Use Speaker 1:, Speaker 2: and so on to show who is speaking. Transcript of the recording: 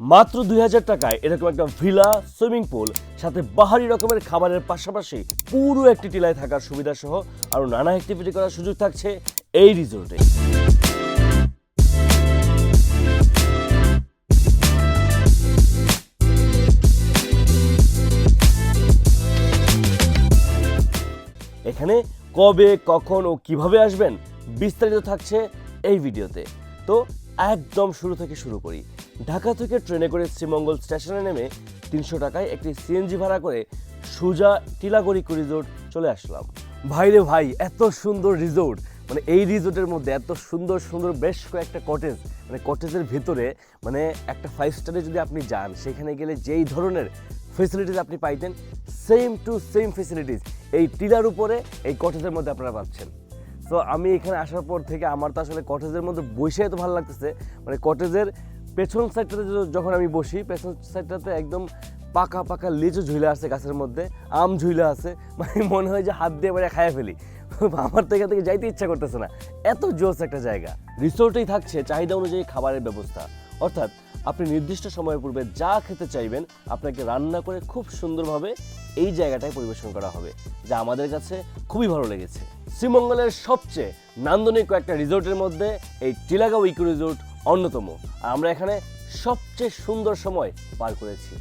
Speaker 1: মাত্র 2000 টাকায় এরকম একটা ভিলা, সুইমিং পুল, সাথে বাহারি রকমের খাবারের পাশাপাশি পুরো একটি টিলায় থাকার সুবিধা সহ আরো নানা অ্যাক্টিভিটি করার সুযোগ থাকছে এই রিসোর্টে। এখানে কবে, কখন ও কিভাবে আসবেন বিস্তারিত থাকছে এই ভিডিওতে। তো একদম শুরু থেকে শুরু করি। ঢাকা থেকে ট্রেনে করে শ্রীমঙ্গল স্টেশনে নেমে 300 টাকায় একটি সিএনজি ভাড়া করে সোজা টিলাগড় ইকো রিসোর্ট চলে আসলাম। ভাইরে ভাই, এত সুন্দর রিসোর্ট, মানে এই রিসোর্টের মধ্যে এত সুন্দর সুন্দর বেশ কয়েকটা কটেজ, মানে কটেজের ভেতরে মানে একটা 5 স্টারে যদি আপনি যান, সেখানে গেলে যেই ধরনের ফেসিলিটিস আপনি পাইতেন সেম টু সেম ফেসিলিটিস এই টিলার উপরে এই কটেজের মধ্যে আপনারা পাচ্ছেন। সো আমি এখানে আসার পর থেকে আমার তো আসলে কটেজের মধ্যে বসে এত ভালো লাগতেছে, মানে কটেজের পেছন সাইডটাতে যখন আমি বসি, পেছন সাইডটাতে একদম পাকা পাকা লিচু ঝুলে আছে, গাছের মধ্যে আম ঝুলে আছে, মানে মনে হয় যে হাত দিয়ে এবারে খাইয়ে ফেলি। আমার তো এখান থেকে যাইতে ইচ্ছা করতেছে না, এত জোস একটা জায়গা। রিসোর্টেই থাকছে চাহিদা অনুযায়ী খাবারের ব্যবস্থা, অর্থাৎ আপনি নির্দিষ্ট সময়ের পূর্বে যা খেতে চাইবেন আপনাকে রান্না করে খুব সুন্দরভাবে এই জায়গাটায় পরিবেশন করা হবে, যা আমাদের কাছে খুবই ভালো লেগেছে। শ্রীমঙ্গলের সবচেয়ে নান্দনিক কয়েকটা রিসোর্টের মধ্যে এই টিলাগড় ইকো রিসোর্ট অন্যতম। আর আমরা এখানে সবচেয়ে সুন্দর সময় পার করেছি।